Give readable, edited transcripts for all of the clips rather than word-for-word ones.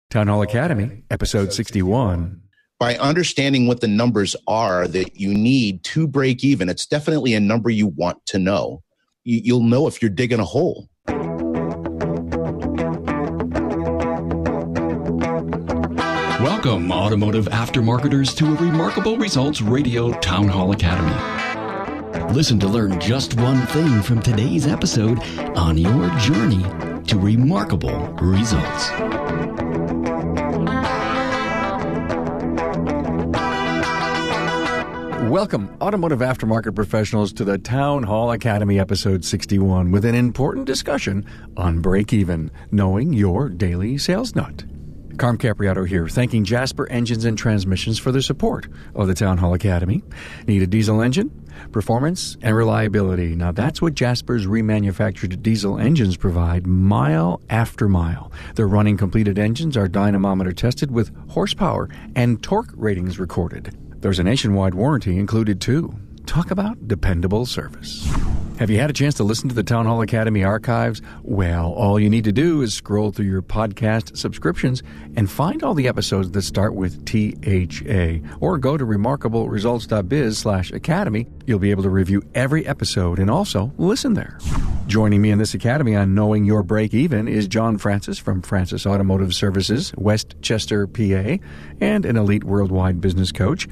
Town Hall Academy, episode 61. By understanding what the numbers are that you need to break even, it's definitely a number you want to know. You'll know if you're digging a hole. Welcome, automotive aftermarketers, to a Remarkable Results Radio Town Hall Academy. Listen to learn just one thing from today's episode on your journey to remarkable results. Welcome, automotive aftermarket professionals, to the Town Hall Academy, episode 61, with an important discussion on break-even, knowing your daily sales nut. Carm Capriato here, thanking Jasper Engines and Transmissions for their support of the Town Hall Academy. Need a diesel engine? Performance and reliability. Now that's what Jasper's remanufactured diesel engines provide mile after mile. Their running completed engines are dynamometer tested with horsepower and torque ratings recorded. There's a nationwide warranty included too. Talk about dependable service. Have you had a chance to listen to the Town Hall Academy archives? Well, all you need to do is scroll through your podcast subscriptions and find all the episodes that start with THA, or go to remarkableresults.biz/academy. You'll be able to review every episode and also listen there. Joining me in this academy on knowing your break even is John Francis from Francis Automotive Services, Westchester, PA, and an elite worldwide business coach.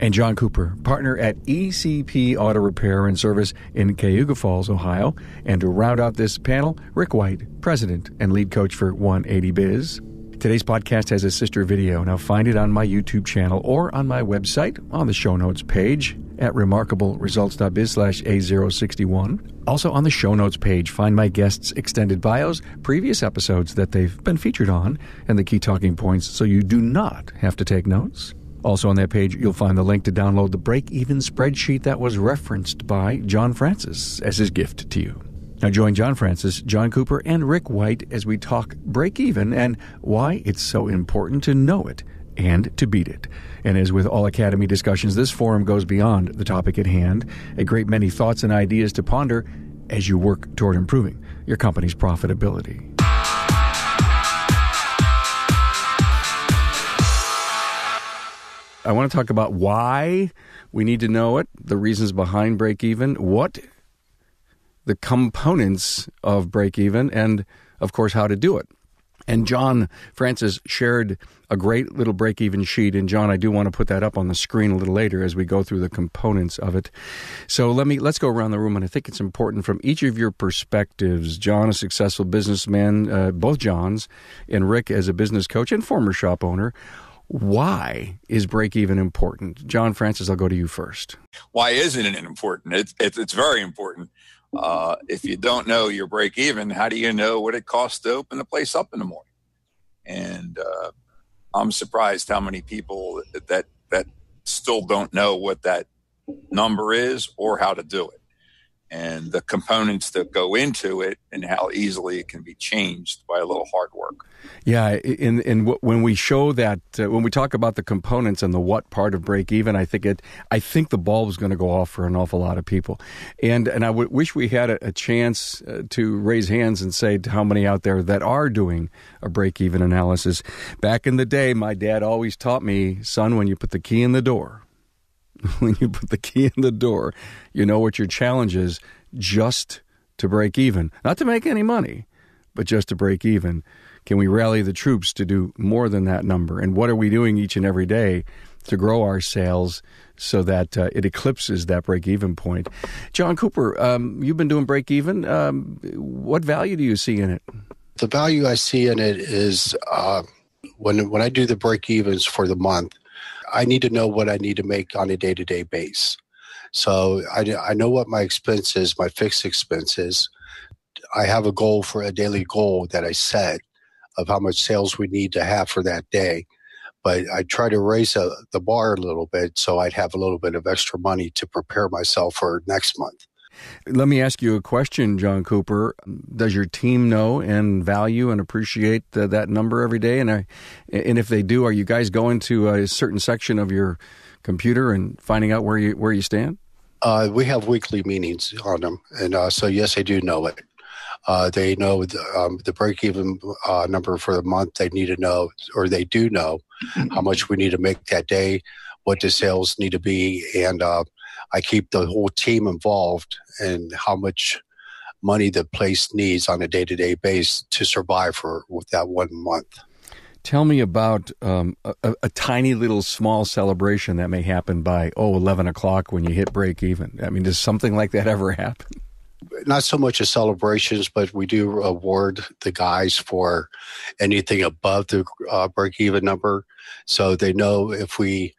And John Cooper, partner at ECP Auto Repair and Service in Cayuga Falls, Ohio. And to round out this panel, Rick White, president and lead coach for 180 Biz. Today's podcast has a sister video. Now find it on my YouTube channel or on my website on the show notes page at remarkableresults.biz/A061. Also on the show notes page, find my guests' extended bios, previous episodes that they've been featured on, and the key talking points so you do not have to take notes. Also on that page, you'll find the link to download the break-even spreadsheet that was referenced by John Francis as his gift to you. Now join John Francis, John Cooper, and Rick White as we talk break-even and why it's so important to know it and to beat it. And as with all Academy discussions, this forum goes beyond the topic at hand. A great many thoughts and ideas to ponder as you work toward improving your company's profitability. I want to talk about why we need to know it, the reasons behind break-even, what the components of break-even, and, of course, how to do it. And John Francis shared a great little break-even sheet. And, John, I do want to put that up on the screen a little later as we go through the components of it. So let's go around the room, and I think it's important from each of your perspectives. John, a successful businessman, both Johns, and Rick as a business coach and former shop owner. Why is break-even important? John Francis, I'll go to you first. Why isn't it important? It's very important. If you don't know your break-even, how do you know what it costs to open the place up in the morning? And I'm surprised how many people that still don't know what that number is or how to do it, and the components that go into it and how easily it can be changed by a little hard work. Yeah, when we show that, when we talk about the components and the what part of break even, I think the bulb is going to go off for an awful lot of people. And I wish we had a chance to raise hands and say how many out there that are doing a break even analysis. Back in the day, my dad always taught me, son, when you put the key in the door, you know what your challenge is, just to break even. Not to make any money, but just to break even. Can we rally the troops to do more than that number? And what are we doing each and every day to grow our sales so that it eclipses that break-even point? John Cooper, you've been doing break-even. What value do you see in it? The value I see in it is when I do the break-evens for the month, I need to know what I need to make on a day-to-day base. So I know what my expense is, my fixed expense is. I have a goal for a daily goal that I set of how much sales we need to have for that day. But I try to raise the bar a little bit so I'd have a little bit of extra money to prepare myself for next month. Let me ask you a question, John Cooper. Does your team know and value and appreciate that number every day? And if they do, are you guys going to a certain section of your computer and finding out where you stand? We have weekly meetings on them, and so yes, I do know it. They know the break-even number for the month. They need to know, or they do know, how much we need to make that day, what the sales need to be, and I keep the whole team involved in how much money the place needs on a day-to-day basis to survive with that 1 month. Tell me about a tiny little small celebration that may happen by 11 o'clock when you hit break even. I mean, does something like that ever happen? Not so much as celebrations, but we do award the guys for anything above the break-even number. So they know if we,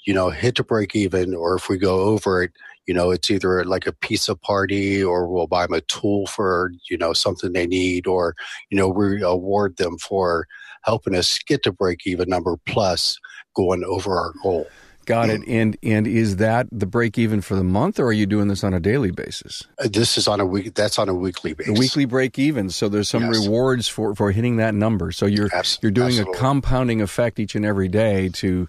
hit the break-even, or if we go over it, it's either like a pizza party, or we'll buy them a tool for, something they need, or, we award them for helping us get to break-even number plus going over our goal. Got it. And is that the break even for the month, or are you doing this on a daily basis? This is on a week. That's on a weekly basis. The weekly break even. So there's some rewards for hitting that number. So you're doing a compounding effect each and every day to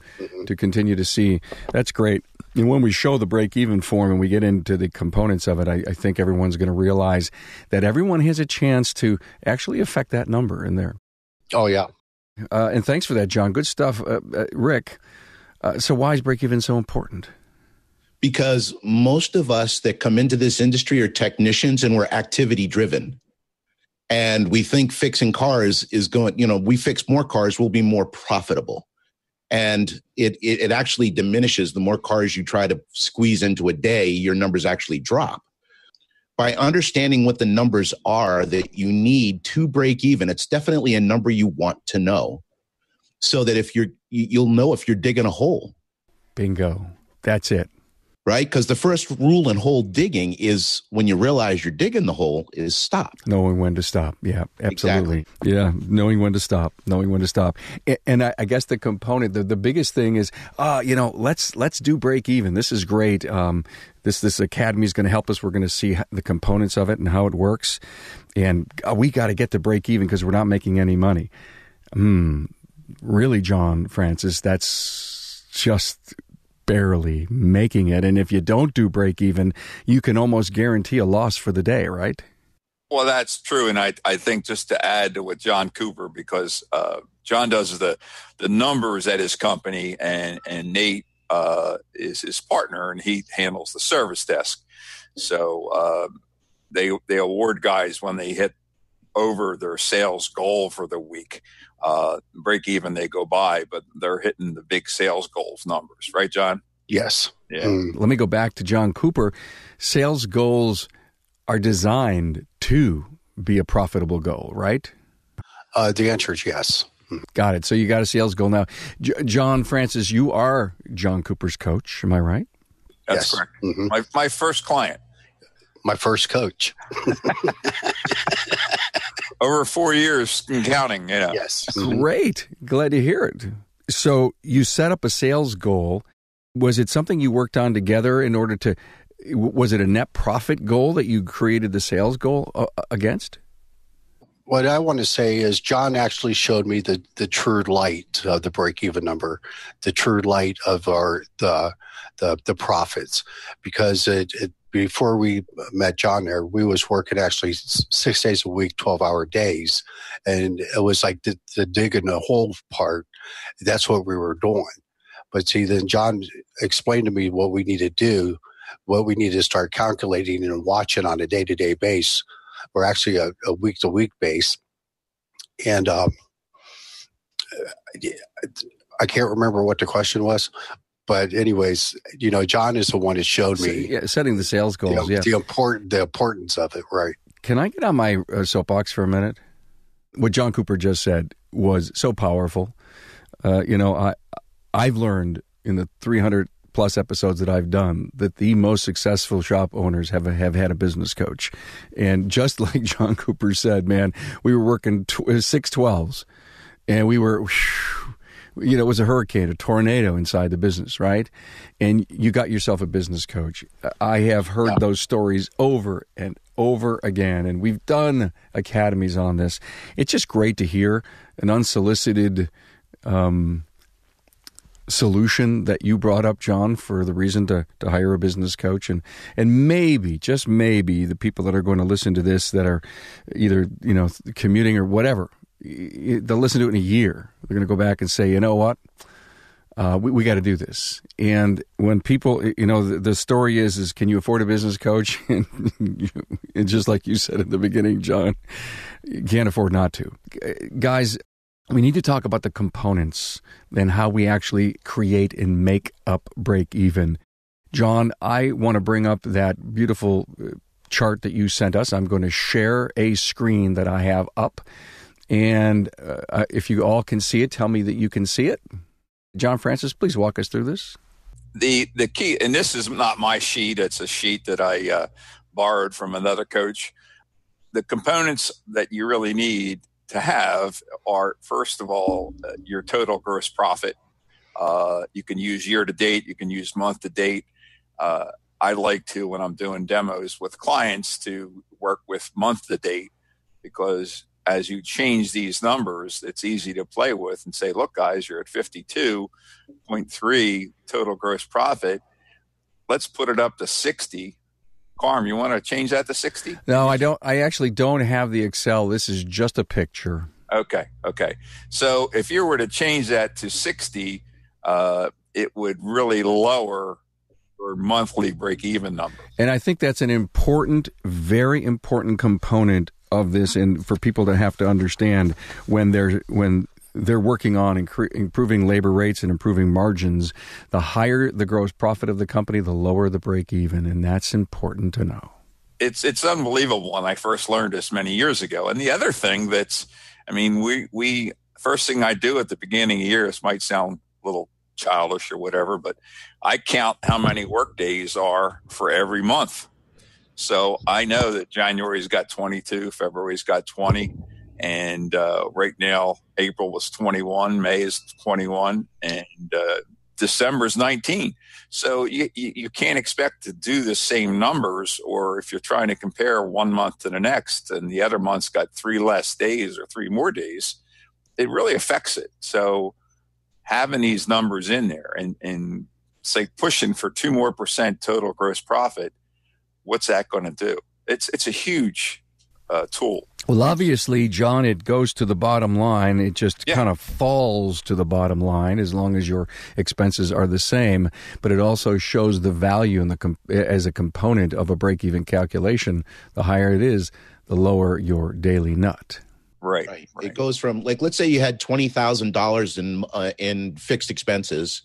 continue to see. That's great. And when we show the break even form and we get into the components of it, I think everyone's going to realize that everyone has a chance to actually affect that number in there. Oh, yeah. And thanks for that, John. Good stuff. Rick. So why is break-even so important? Because most of us that come into this industry are technicians, and we're activity-driven. And we think fixing cars is going, we fix more cars, we'll be more profitable. And it actually diminishes. The more cars you try to squeeze into a day, your numbers actually drop. By understanding what the numbers are that you need to break even, it's definitely a number you want to know. So that you'll know if you're digging a hole. Bingo. That's it. Right? Because the first rule in hole digging is, when you realize you're digging the hole, is stop. Knowing when to stop. Yeah, absolutely. Exactly. Yeah, knowing when to stop. And I guess the component, the biggest thing is, let's do break even. This is great. This academy is going to help us. We're going to see the components of it and how it works. And we got to get to break even because we're not making any money. Really, John Francis, that's just barely making it. And if you don't do break even, you can almost guarantee a loss for the day, right? Well, that's true. And I think, just to add to what John Cooper, because John does the numbers at his company, and Nate is his partner, and he handles the service desk. So they award guys when they hit over their sales goal for the week. Break even, they go by, but they're hitting the big sales goals numbers, right, John? Yes. Yeah. Let me go back to John Cooper. Sales goals are designed to be a profitable goal, right? The answer is yes. Got it. So you got a sales goal now. John Francis, you are John Cooper's coach. Am I right? That's correct. Mm-hmm. My first client. My first coach. Over 4 years and counting, Yes. Great. Glad to hear it. So you set up a sales goal. Was it something you worked on together in order to, was it a net profit goal that you created the sales goal against? What I want to say is John actually showed me the true light of the break-even number, the true light of the profits, because before we met John there, we was working actually 6 days a week, 12-hour days. And it was like the digging the hole part. That's what we were doing. But see, then John explained to me what we need to do, what we need to start calculating and watching on a day-to-day base, or actually a week-to-week base. And I can't remember what the question was. But anyways, John is the one that showed me setting the sales goals. The importance of it, right? Can I get on my soapbox for a minute? What John Cooper just said was so powerful. I've learned in the 300 plus episodes that I've done that the most successful shop owners have had a business coach. And just like John Cooper said, man, we were working 6/12s, and we were. It was a hurricane, a tornado inside the business, right? And you got yourself a business coach. I have heard those stories over and over again, and we've done academies on this. It's just great to hear an unsolicited solution that you brought up, John, for the reason to hire a business coach, and maybe, just maybe, the people that are going to listen to this that are either commuting or whatever, they'll listen to it in a year. They're going to go back and say, you know what, we got to do this. And when people, the story is can you afford a business coach? And just like you said at the beginning, John, you can't afford not to. Guys, we need to talk about the components and how we actually create and make up break even. John, I want to bring up that beautiful chart that you sent us. I'm going to share a screen that I have up. And if you all can see it, tell me that you can see it. John Francis, please walk us through this. The key, and this is not my sheet, it's a sheet that I borrowed from another coach. The components that you really need to have are, first of all, your total gross profit. You can use year to date, you can use month to date. I like to, when I'm doing demos with clients, to work with month to date, because as you change these numbers, it's easy to play with and say, look, guys, you're at 52.3 total gross profit. Let's put it up to 60. Carm, you want to change that to 60? No, I don't. I actually don't have the Excel. This is just a picture. Okay. So if you were to change that to 60, it would really lower your monthly break-even number. And I think that's an important, very important component of this, and for people to have to understand when they're working on improving labor rates and improving margins, the higher the gross profit of the company, the lower the break even, and that's important to know. It's unbelievable when I first learned this many years ago. And the other thing we first thing I do at the beginning of the year, this might sound a little childish or whatever, but I count how many work days are for every month. So I know that January's got 22, February's got 20, and right now April was 21, May is 21, and December's 19. So you can't expect to do the same numbers, or if you're trying to compare one month to the next and the other month's got 3 less days or 3 more days, it really affects it. So having these numbers in there and say pushing for 2% more total gross profit, what's that going to do? It's a huge tool. Well, obviously, John, it goes to the bottom line. It just kind of falls to the bottom line as long as your expenses are the same. But it also shows the value as a component of a break-even calculation. The higher it is, the lower your daily nut. Right. It goes from, let's say you had $20,000 in fixed expenses.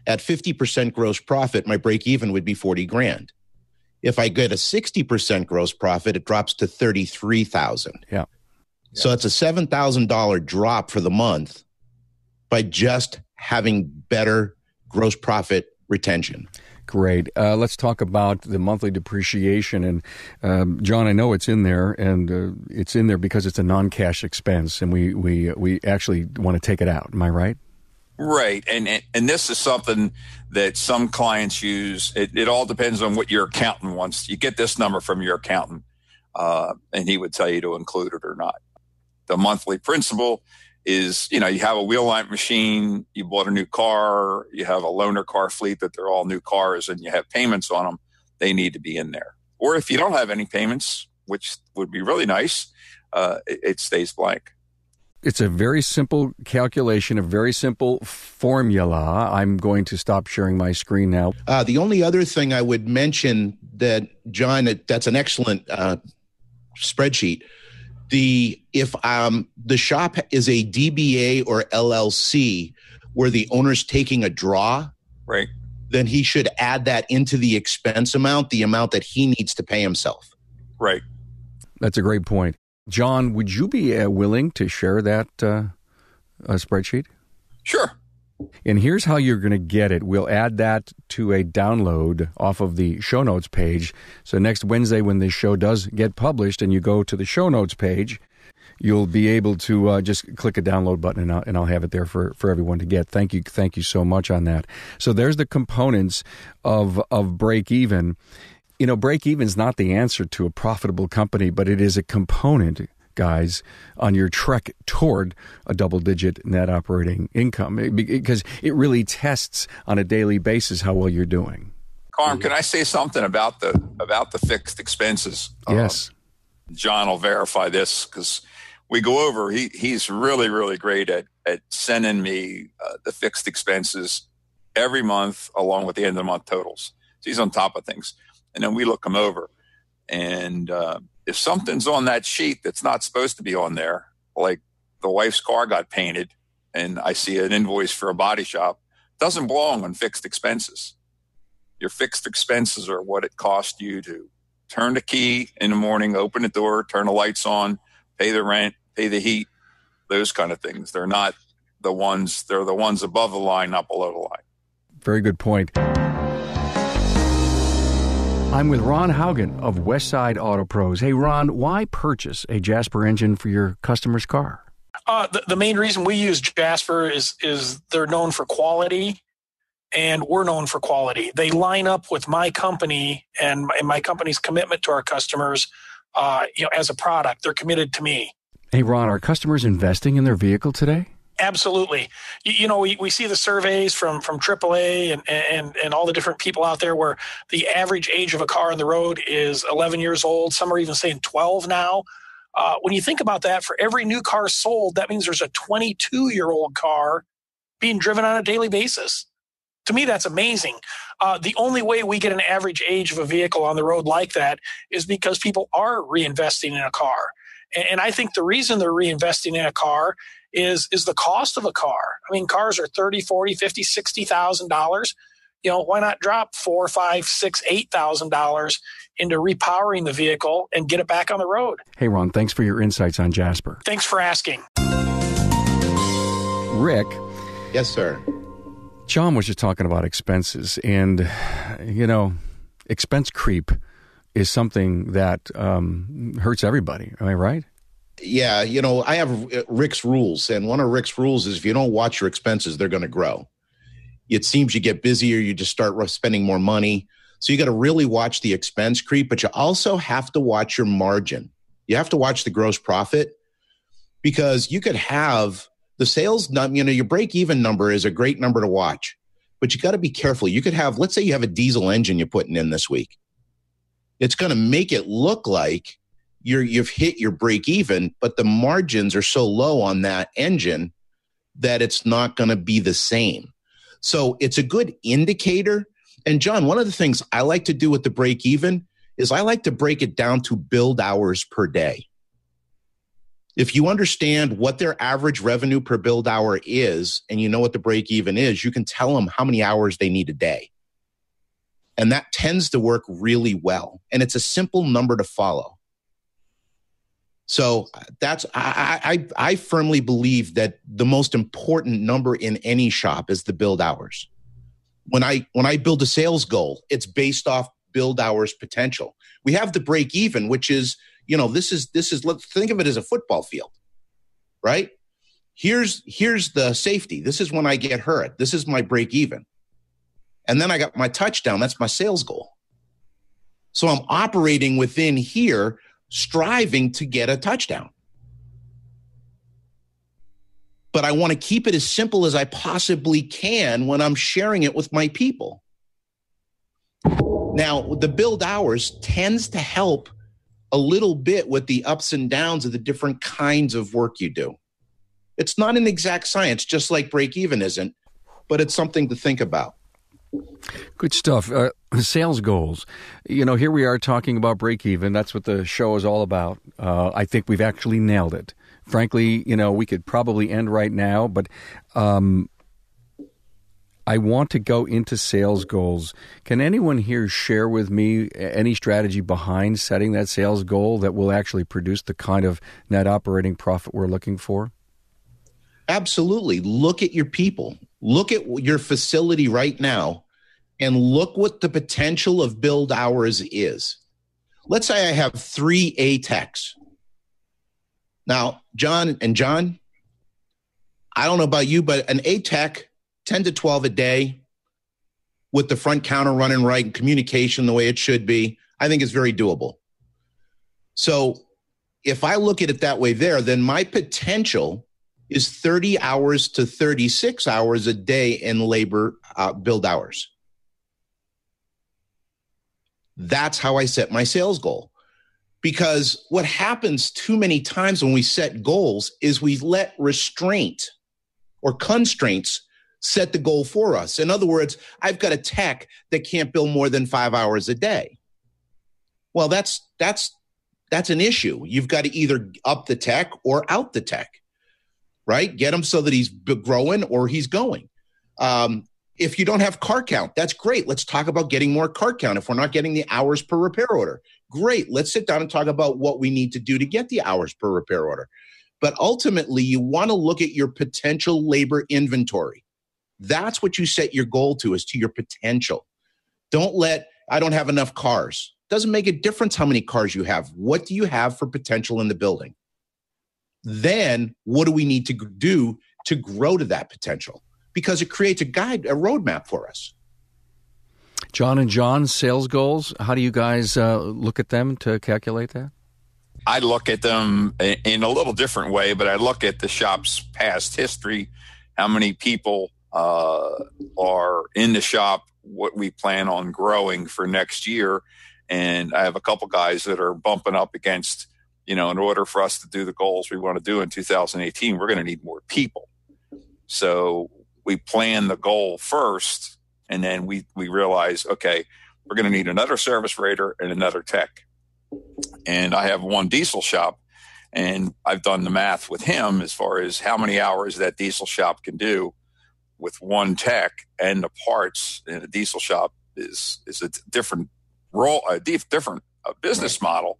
At 50% gross profit, my break-even would be $40,000. If I get a 60% gross profit, it drops to $33,000. Yeah. So it's a $7,000 drop for the month by just having better gross profit retention. Great. Let's talk about the monthly depreciation. And John, I know it's in there, and it's in there because it's a non-cash expense, and we actually want to take it out. Am I right? Right. And this is something that some clients use. It all depends on what your accountant wants. You get this number from your accountant, and he would tell you to include it or not. The monthly principal is, you have a wheel line machine, you bought a new car, you have a loaner car fleet that they're all new cars, and you have payments on them. They need to be in there. Or if you don't have any payments, which would be really nice, it stays blank. It's a very simple calculation, a very simple formula. I'm going to stop sharing my screen now. The only other thing I would mention that, John, that's an excellent spreadsheet. If the shop is a DBA or LLC where the owner's taking a draw, right, then he should add that into the expense amount, the amount that he needs to pay himself. Right. That's a great point. John, would you be willing to share that spreadsheet? Sure. And here's how you're going to get it. We'll add that to a download off of the show notes page. So next Wednesday, when this show does get published and you go to the show notes page, you'll be able to just click a download button, and I'll have it there for everyone to get. Thank you so much on that. So there's the components of break even. Break even is not the answer to a profitable company, but it is a component guys, on your trek toward a double-digit net operating income, because it really tests on a daily basis how well you're doing. Carm, can I say something about the fixed expenses? Yes. John will verify this because we go over. He's really, really great at sending me the fixed expenses every month along with the end of the month totals. So he's on top of things. And then we look them over. And if something's on that sheet that's not supposed to be on there, like the wife's car got painted and I see an invoice for a body shop, it doesn't belong on fixed expenses. Your fixed expenses are what it cost you to turn the key in the morning, open the door, turn the lights on, pay the rent, pay the heat, those kind of things. They're not the ones, they're the ones above the line, not below the line. Very good point. I'm with Ron Haugen of Westside Auto Pros. Hey, Ron, why purchase a Jasper engine for your customer's car? The main reason we use Jasper is they're known for quality, and we're known for quality. They line up with my company and my company's commitment to our customers. As a product, they're committed to me. Hey, Ron, are customers investing in their vehicle today? Absolutely. We see the surveys from AAA and all the different people out there where the average age of a car on the road is 11 years old. Some are even saying 12 now. When you think about that, for every new car sold, that means there's a 22-year-old car being driven on a daily basis. To me, that's amazing. The only way we get an average age of a vehicle on the road like that is because people are reinvesting in a car. And I think the reason they're reinvesting in a car is the cost of a car. I mean, cars are $30,000, $40,000, $50,000, $60,000. Why not drop $4,000, $5,000, $6,000, $8,000 into repowering the vehicle and get it back on the road? Hey, Ron, thanks for your insights on Jasper. Thanks for asking. Rick. Yes, sir. John was just talking about expenses, and, expense creep is something that hurts everybody. Am I right? Yeah, I have Rick's rules, and one of Rick's rules is if you don't watch your expenses, they're going to grow. It seems you get busier, you just start spending more money. So you got to really watch the expense creep, but you also have to watch your margin. You have to watch the gross profit, because you could have the sales, your break-even number is a great number to watch, but you got to be careful. You could have, let's say you have a diesel engine you're putting in this week. It's going to make it look like you've hit your break even, but the margins are so low on that engine that it's not going to be the same. So it's a good indicator. And John, one of the things I like to do with the break even is I like to break it down to build hours per day. If you understand what their average revenue per build hour is, and you know what the break even is, you can tell them how many hours they need a day. And that tends to work really well. And it's a simple number to follow. So that's I firmly believe that the most important number in any shop is the build hours. When I build a sales goal, it's based off build hours potential. We have the break even, which is, this is let's think of it as a football field, right? Here's the safety. This is when I get hurt. This is my break even. And then I got my touchdown. That's my sales goal. So I'm operating within here, striving to get a touchdown. But I want to keep it as simple as I possibly can when I'm sharing it with my people. Now, the build hours tends to help a little bit with the ups and downs of the different kinds of work you do. It's not an exact science, just like break even isn't, but it's something to think about. Good stuff. Sales goals. Here we are talking about break even. That's what the show is all about. I think we've actually nailed it. Frankly, we could probably end right now, but I want to go into sales goals. Can anyone here share with me any strategy behind setting that sales goal that will actually produce the kind of net operating profit we're looking for? Absolutely. Look at your people. Look at your facility right now and look what the potential of build hours is. Let's say I have 3 A-techs. Now, John, I don't know about you, but an A-tech, 10 to 12 a day with the front counter running right and communication the way it should be, I think is very doable. So if I look at it that way there, then my potential is 30 hours to 36 hours a day in labor build hours. That's how I set my sales goal. Because what happens too many times when we set goals is we let restraint or constraints set the goal for us. In other words, I've got a tech that can't bill more than 5 hours a day. Well, that's an issue. You've got to either up the tech or out the tech, right? Get him so that he's growing or he's going. If you don't have car count, that's great. Let's talk about getting more car count. If we're not getting the hours per repair order, great. Let's sit down and talk about what we need to do to get the hours per repair order. But ultimately, you want to look at your potential labor inventory. That's what you set your goal to, is to your potential. Don't let, I don't have enough cars. Doesn't make a difference how many cars you have. What do you have for potential in the building? Then what do we need to do to grow to that potential? Because it creates a guide, a roadmap for us. John and John's sales goals, how do you guys look at them to calculate that? I look at them in a little different way, but I look at the shop's past history, how many people are in the shop, what we plan on growing for next year. And I have a couple guys that are bumping up against, in order for us to do the goals we want to do in 2018, we're going to need more people. So we plan the goal first, and then we realize, okay, we're going to need another service rater and another tech. And I have one diesel shop, and I've done the math with him as far as how many hours that diesel shop can do with one tech, and the parts in a diesel shop is a different role, a different business model,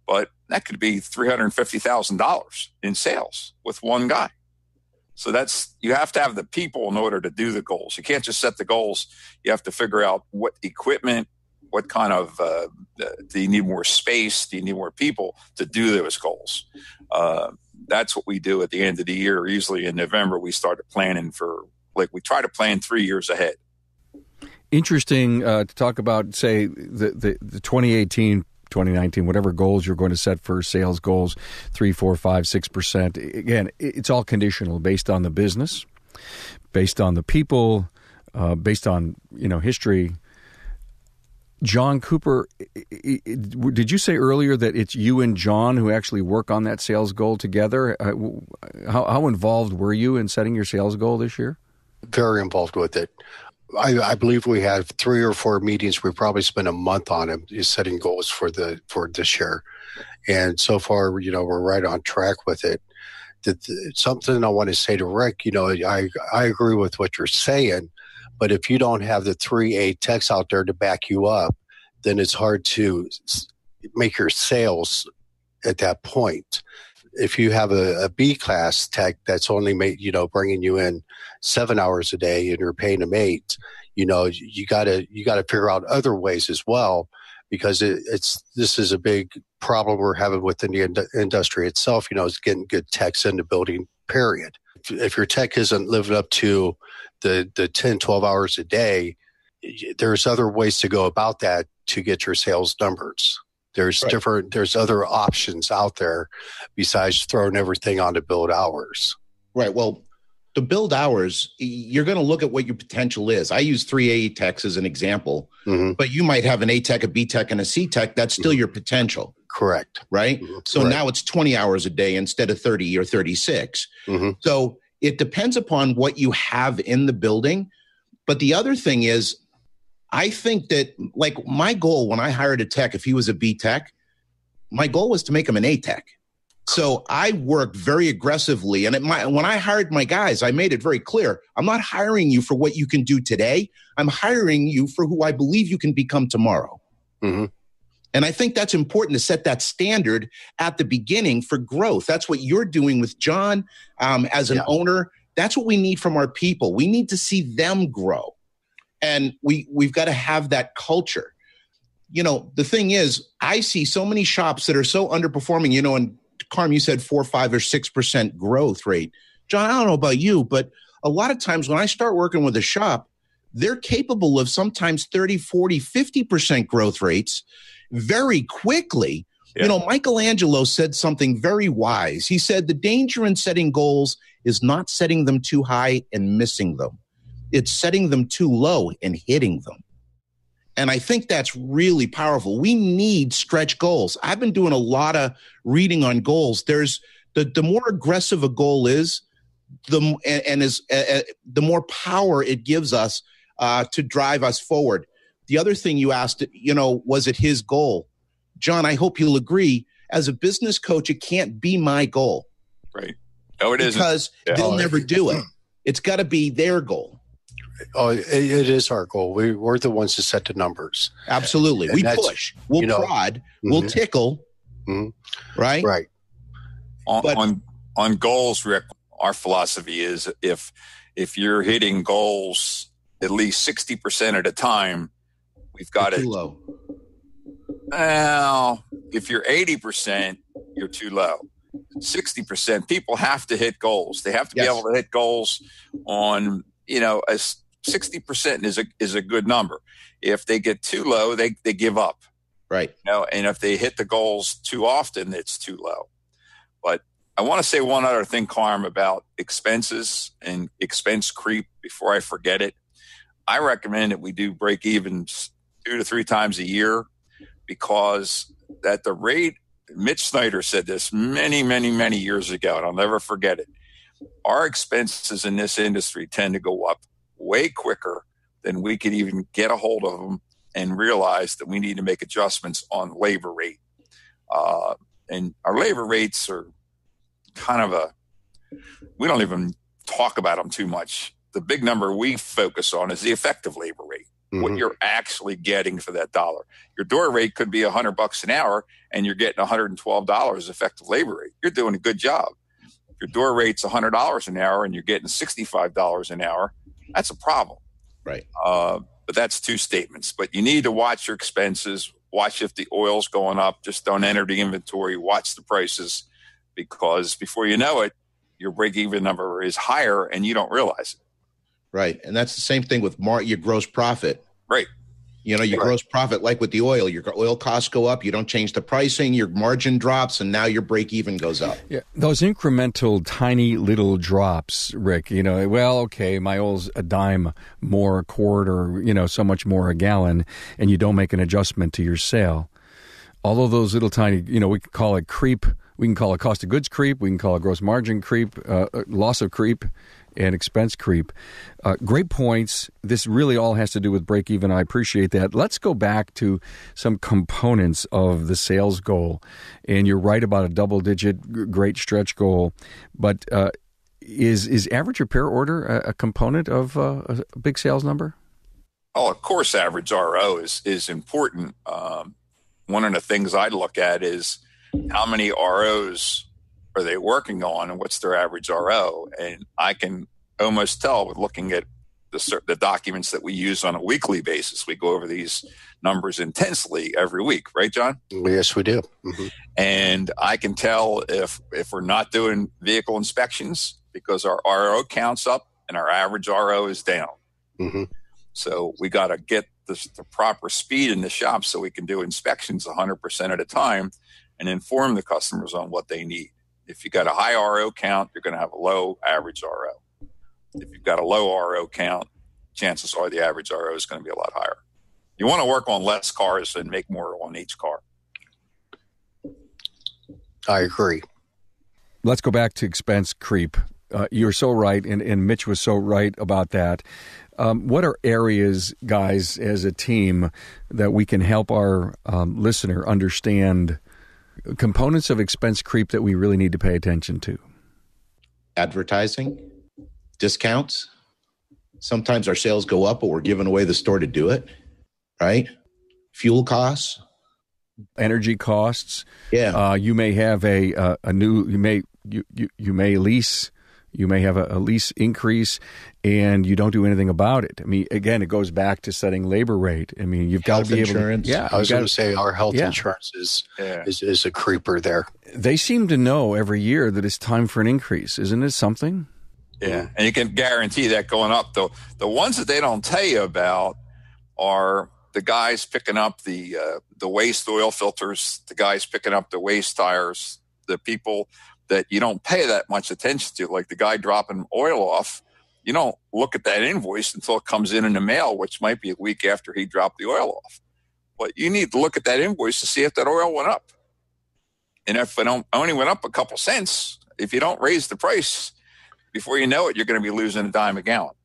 but that could be $350,000 in sales with one guy. So you have to have the people in order to do the goals. You can't just set the goals. You have to figure out what equipment, what kind of, do you need more space? Do you need more people to do those goals? That's what we do at the end of the year. Usually in November, we started planning we try to plan 3 years ahead. Interesting to talk about, say, the 2018, 2019, whatever goals you're going to set for sales goals, 3, 4, 5, 6%. Again, it's all conditional based on the business, based on the people, based on, history. John Cooper, did you say earlier that it's you and John who actually work on that sales goal together? How involved were you in setting your sales goal this year? Very involved with it. I believe we had 3 or 4 meetings. We probably spent a month on it, setting goals for this year. And so far, we're right on track with it. Something I want to say to Rick, I agree with what you're saying, but if you don't have the 3A techs out there to back you up, then it's hard to make your sales at that point. If you have a B class tech that's only bringing you in 7 hours a day and you're paying them 8, you got to figure out other ways as well, because this is a big problem we're having within the industry itself. Is getting good techs in the building, period. If your tech isn't living up to the 10, 12 hours a day, there's other ways to go about that to get your sales numbers. There's right. There's other options out there besides throwing everything on to build hours. Right. Well, to build hours, you're going to look at what your potential is. I use 3A techs as an example, but you might have an A tech, a B tech, and a C tech. That's still your potential. Correct. Right. So now it's 20 hours a day instead of 30 or 36. So it depends upon what you have in the building. But the other thing is, I think that, like, my goal when I hired a tech, if he was a B tech, my goal was to make him an A tech. So I worked very aggressively. And when I hired my guys, I made it very clear, I'm not hiring you for what you can do today. I'm hiring you for who I believe you can become tomorrow. And I think that's important to set that standard at the beginning for growth. That's what you're doing with John as an owner. That's what we need from our people. We need to see them grow. And we've got to have that culture. The thing is, I see so many shops that are so underperforming, and Carm, you said 4, 5, or 6% growth rate. John, I don't know about you, but a lot of times when I start working with a shop, they're capable of sometimes 30, 40, 50% growth rates very quickly. You know, Michelangelo said something very wise. He said the danger in setting goals is not setting them too high and missing them. It's setting them too low and hitting them. And I think that's really powerful. We need stretch goals. I've been doing a lot of reading on goals. There's the more aggressive a goal is, the more power it gives us to drive us forward. The other thing you asked, you know, was it his goal? John, I hope you'll agree. As a business coach, it can't be my goal. Right. No, it isn't. Because they'll never do it. It's got to be their goal. Oh, it is our goal. We're the ones that set the numbers. Absolutely. We push. We'll prod. We'll tickle. Right? Right. On goals, Rick, our philosophy is if you're hitting goals at least 60% at a time, we've got it. Too low. Well, if you're 80%, you're too low. 60%, people have to hit goals. They have to be able to hit goals on, you know, as 60% is a good number. If they get too low, they give up. Right. You know, and if they hit the goals too often, it's too low. But I want to say one other thing, Carm, about expenses and expense creep before I forget it. I recommend that we do break evens 2 to 3 times a year, because at the rate, Mitch Snyder said this many, many, many years ago, and I'll never forget it. Our expenses in this industry tend to go up way quicker than we could even get a hold of them and realize that we need to make adjustments on labor rate. And our labor rates are kind of we don't even talk about them too much. The big number we focus on is the effective labor rate. What you're actually getting for that dollar. Your door rate could be $100 an hour and you're getting $112 effective labor rate. You're doing a good job. If your door rate's $100 an hour and you're getting $65 an hour, that's a problem. Right. But that's 2 statements. But you need to watch your expenses, watch if the oil's going up, just don't enter the inventory, watch the prices, because before you know it, your break-even number is higher and you don't realize it. Right. And that's the same thing with your gross profit. Right. You know, your gross profit, like with the oil, your oil costs go up, you don't change the pricing, your margin drops, and now your break even goes up. Yeah, those incremental, tiny little drops, Rick, you know, well, okay, my oil's a dime more a quart or, you know, so much more a gallon, and you don't make an adjustment to your sale. Although those little tiny, you know, we can call it creep, we can call it cost of goods creep, we can call it gross margin creep, loss of creep, and expense creep. Great points. This really all has to do with break even. I appreciate that. Let's go back to some components of the sales goal. And you're right about a double-digit great stretch goal. But is average repair order a component of a big sales number? Oh, of course, average RO is important. One of the things I look at is how many ROs are they working on and what's their average RO? And I can almost tell with looking at the documents that we use on a weekly basis. We go over these numbers intensely every week, right, John? Yes, we do. And I can tell if we're not doing vehicle inspections because our RO count's up and our average RO is down. So we got to get the proper speed in the shop so we can do inspections 100% at a time and inform the customers on what they need. If you got a high RO count, you're going to have a low average RO. If you've got a low RO count, chances are the average RO is going to be a lot higher. You want to work on less cars and make more on each car. I agree. Let's go back to expense creep. You're so right, and Mitch was so right about that. What are areas, guys, as a team, that we can help our listener understand components of expense creep that we really need to pay attention to? Advertising, discounts. Sometimes our sales go up, but we're giving away the store to do it, right? Fuel costs. Energy costs. Yeah. You may have a new, you may lease. You may have a lease increase, and you don't do anything about it. I mean, again, it goes back to setting labor rate. I mean, you've got to be insurance. able to. Yeah, I was going to say our health insurance is a creeper there. They seem to know every year that it's time for an increase. Isn't it something? Yeah, and you can guarantee that going up. The ones that they don't tell you about are the guys picking up the waste oil filters, the guys picking up the waste tires, the people that you don't pay that much attention to, like the guy dropping oil off. You don't look at that invoice until it comes in the mail, which might be a week after he dropped the oil off. But you need to look at that invoice to see if that oil went up. And if it only went up a couple cents, if you don't raise the price, before you know it, you're going to be losing a dime a gallon.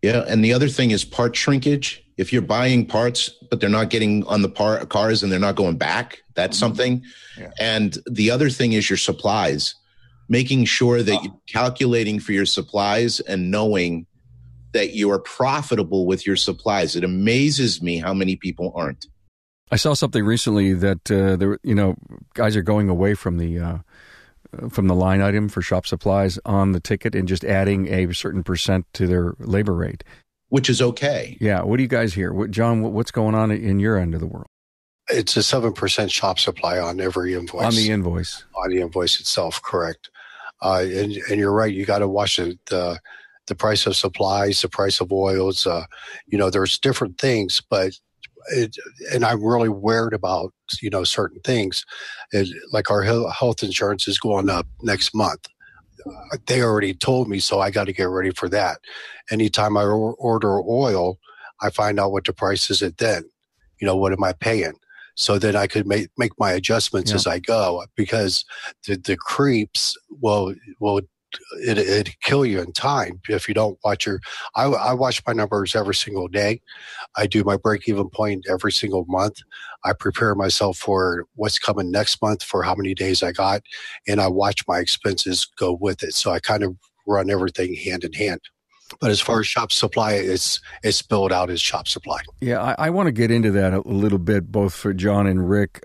Yeah, and the other thing is part shrinkage. If you're buying parts, but they're not getting on the cars and they're not going back, that's something. Yeah. And the other thing is your supplies, making sure that you're calculating for your supplies and knowing that you are profitable with your supplies. It amazes me how many people aren't. I saw something recently that guys are going away from the line item for shop supplies on the ticket and just adding a certain percent to their labor rate, which is okay. Yeah. What do you guys hear? John, what's going on in your end of the world? It's a 7% shop supply on every invoice. On the invoice. On the invoice itself, correct. And you're right. You got to watch the price of supplies, the price of oils. There's different things, but and I'm really worried about, certain things. Like our health insurance is going up next month. They already told me, so I got to get ready for that. Anytime I order oil, I find out what the price is at then. What am I paying? So then I could make my adjustments as I go, because the creeps will it'd kill you in time if you don't watch I watch my numbers every single day. I do my break-even point every single month. I prepare myself for what's coming next month, for how many days I got, and I watch my expenses go with it. So I kind of run everything hand in hand. But as far as shop supply, it's spelled out as shop supply. Yeah, I want to get into that a little bit, both for John and Rick.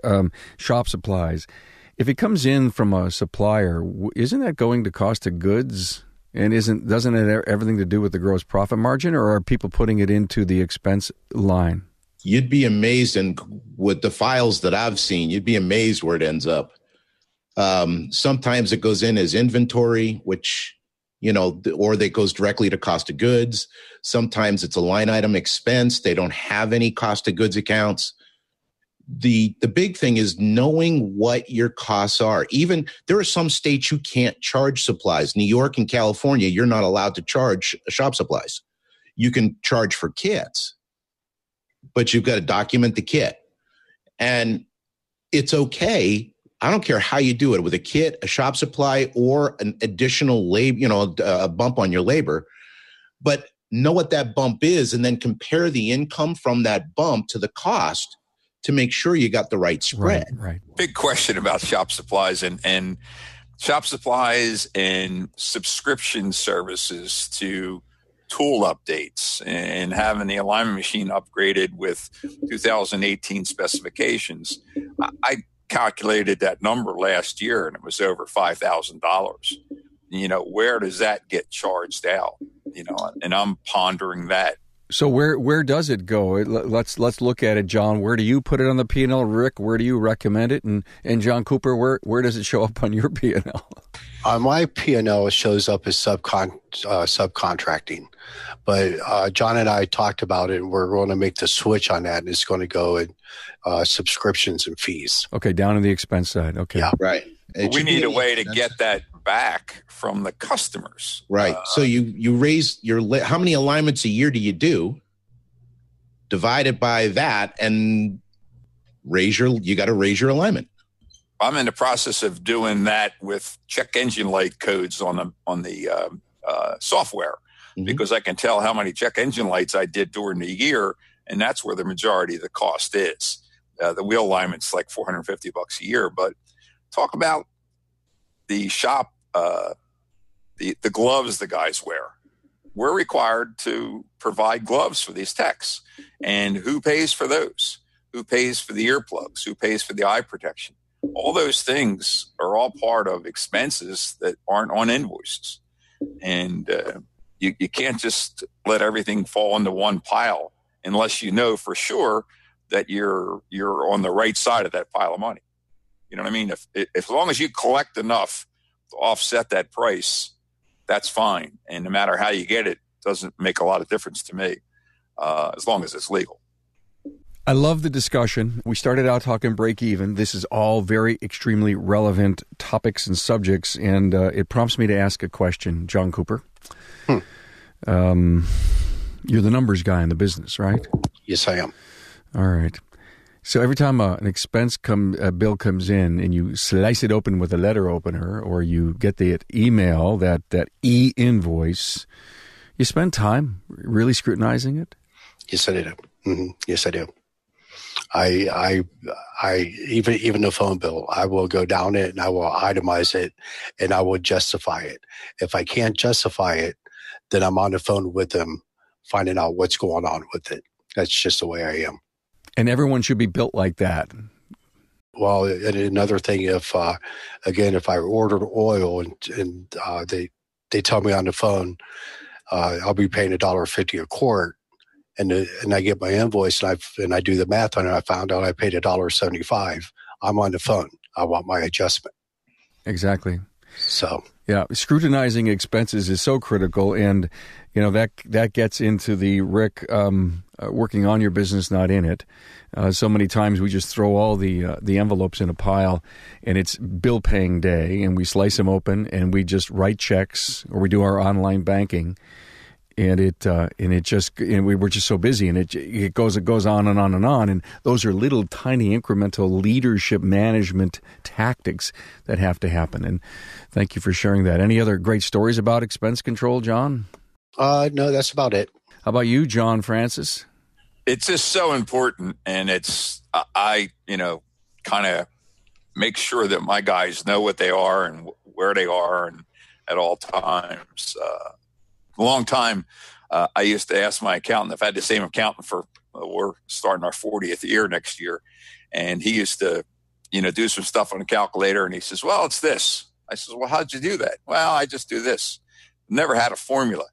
Shop supplies. If it comes in from a supplier, isn't that going to cost of goods? And doesn't it have everything to do with the gross profit margin, or are people putting it into the expense line? You'd be amazed, and with the files that I've seen, you'd be amazed where it ends up. Sometimes it goes in as inventory, which, or that goes directly to cost of goods. Sometimes it's a line item expense. They don't have any cost of goods accounts. The big thing is knowing what your costs are. Even there are some states you can't charge supplies. New York and California, you're not allowed to charge shop supplies. You can charge for kits, but you've got to document the kit. And it's okay. I don't care how you do it, with a kit, a shop supply, or an additional labor, a bump on your labor. But know what that bump is, and then compare the income from that bump to the cost to make sure you got the right spread. Right. Big question about shop supplies and shop supplies and subscription services to tool updates and having the alignment machine upgraded with 2018 specifications. I calculated that number last year, and it was over $5,000. Where does that get charged out? And I'm pondering that. So where does it go? Let's look at it, John. Where do you put it on the P&L? Rick, where do you recommend it? And John Cooper, where does it show up on your P&L? On my P&L, it shows up as subcontracting. But John and I talked about it, and we're going to make the switch on that, and it's going to go in subscriptions and fees. Okay, down on the expense side. Okay. Yeah. Right. We need a way to get that back from the customers. Right. So you raise how many alignments a year do you do? Divide it by that, and you got to raise your alignment. I'm in the process of doing that with check engine light codes on the software, because I can tell how many check engine lights I did during the year, and that's where the majority of the cost is. The wheel alignment's like $450 a year. But talk about the shop, the gloves the guys wear. We're required to provide gloves for these techs, and who pays for those? Who pays for the earplugs? Who pays for the eye protection? All those things are all part of expenses that aren't on invoices. And you can't just let everything fall into one pile unless you know for sure that you're on the right side of that pile of money. You know what I mean? If as long as you collect enough to offset that price, that's fine. And no matter how you get it, doesn't make a lot of difference to me, as long as it's legal. I love the discussion. We started out talking break even. This is all very extremely relevant topics and subjects, and it prompts me to ask a question. John Cooper, you're the numbers guy in the business, right? Yes, I am. All right. So every time an expense bill comes in and you slice it open with a letter opener, or you get the email, that e-invoice, you spend time really scrutinizing it? Yes, I do. Mm-hmm. Yes, I do. I even the phone bill, I will go down it and I will itemize it and I will justify it. If I can't justify it, then I'm on the phone with them, finding out what's going on with it. That's just the way I am. And everyone should be built like that. Well, and another thing, if I ordered oil and they tell me on the phone, I'll be paying $1.50 a quart, and I get my invoice and I do the math on it, I found out I paid $1.75. I'm on the phone. I want my adjustment. Exactly. So yeah, scrutinizing expenses is so critical, and that gets into the Rick working on your business, not in it. So many times we just throw all the envelopes in a pile, and it's bill paying day, and we slice them open, and we just write checks, or we do our online banking, and we're just so busy, and it goes on and on and on, and those are little tiny incremental leadership management tactics that have to happen. And thank you for sharing that. Any other great stories about expense control, John? No, that's about it. How about you, John Francis? It's just so important, and I kind of make sure that my guys know what they are and where they are, and at all times. A long time, I used to ask my accountant if I had the same accountant for. We're starting our 40th year next year, and he used to, do some stuff on the calculator, and he says, "Well, it's this." I says, "Well, how'd you do that?" "Well, I just do this." Never had a formula,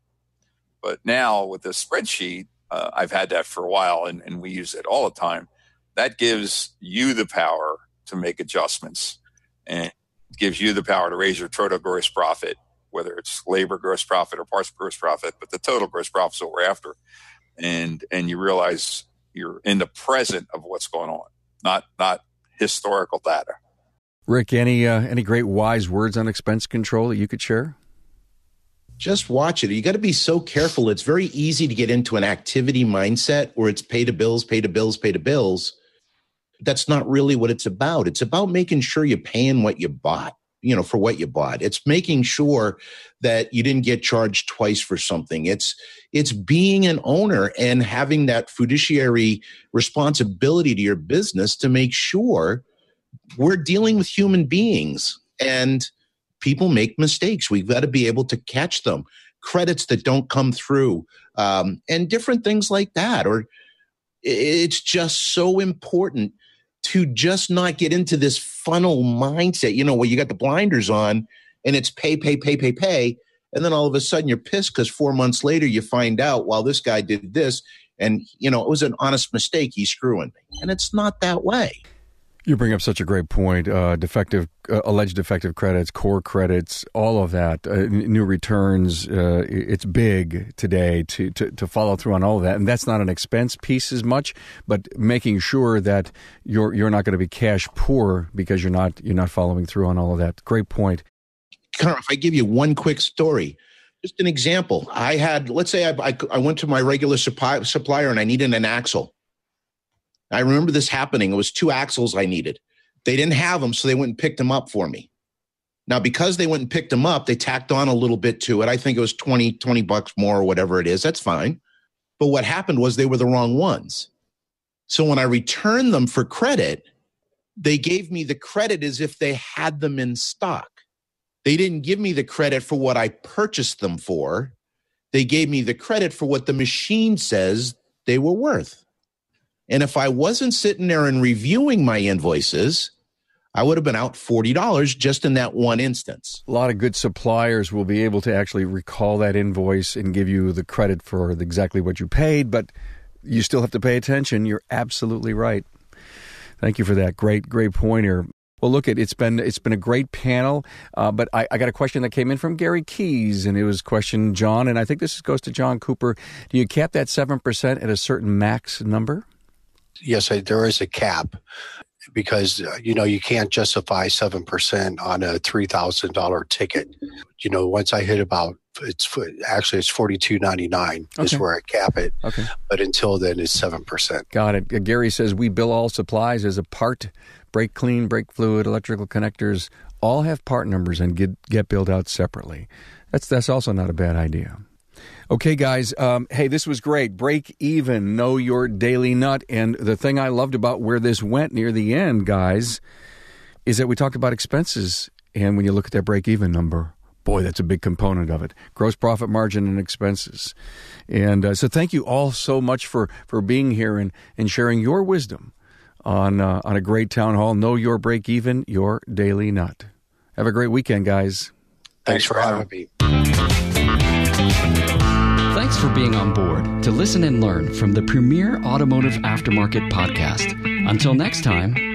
but now with the spreadsheet. I've had that for a while, and we use it all the time. That gives you the power to make adjustments, and it gives you the power to raise your total gross profit, whether it's labor gross profit or parts gross profit, but the total gross profit is what we're after. And you realize you're in the present of what's going on, not historical data. Rick, any great wise words on expense control that you could share? Just watch it. You got to be so careful. It's very easy to get into an activity mindset where it's pay to bills, pay to bills, pay to bills. That's not really what it's about. It's about making sure you're paying what you bought, for what you bought. It's making sure that you didn't get charged twice for something. It's being an owner and having that fiduciary responsibility to your business to make sure we're dealing with human beings, and people make mistakes. We've got to be able to catch them. Credits that don't come through, and different things like that. Or it's just so important to just not get into this funnel mindset, where you got the blinders on and it's pay. And then all of a sudden you're pissed because 4 months later you find out, well, this guy did this and, it was an honest mistake. He's screwing me. And it's not that way. You bring up such a great point. Alleged defective credits, core credits, all of that, new returns. It's big today to follow through on all of that, and that's not an expense piece as much, but making sure that you're not going to be cash poor because you're not following through on all of that. Great point. Connor, if I give you one quick story, just an example. Let's say I went to my regular supplier and I needed an axle. I remember this happening. It was 2 axles I needed. They didn't have them, so they went and picked them up for me. Now, because they went and picked them up, they tacked on a little bit to it. I think it was $20 more or whatever it is. That's fine. But what happened was they were the wrong ones. So when I returned them for credit, they gave me the credit as if they had them in stock. They didn't give me the credit for what I purchased them for. They gave me the credit for what the machine says they were worth. And if I wasn't sitting there and reviewing my invoices, I would have been out $40 just in that one instance. A lot of good suppliers will be able to actually recall that invoice and give you the credit for exactly what you paid, but you still have to pay attention. You're absolutely right. Thank you for that. Great point here. Well, look, it's been a great panel, but I got a question that came in from Gary Keys, and it was question John, and I think this goes to John Cooper. Do you cap that 7% at a certain max number? Yes, there is a cap because, you can't justify 7% on a $3,000 ticket. Once I hit it's $42.99 is where I cap it. Okay. But until then, it's 7%. Got it. Gary says we bill all supplies as a part. Brake clean, brake fluid, electrical connectors, all have part numbers and get billed out separately. That's also not a bad idea. Okay, guys. Hey, this was great. Break even, know your daily nut. And the thing I loved about where this went near the end, guys, is that we talked about expenses. And when you look at that break even number, boy, that's a big component of it. Gross profit margin and expenses. And so thank you all so much for being here and sharing your wisdom on a great town hall. Know your break even, your daily nut. Have a great weekend, guys. Thanks for having me. Thanks for being on board to listen and learn from the premier automotive aftermarket podcast. Until next time,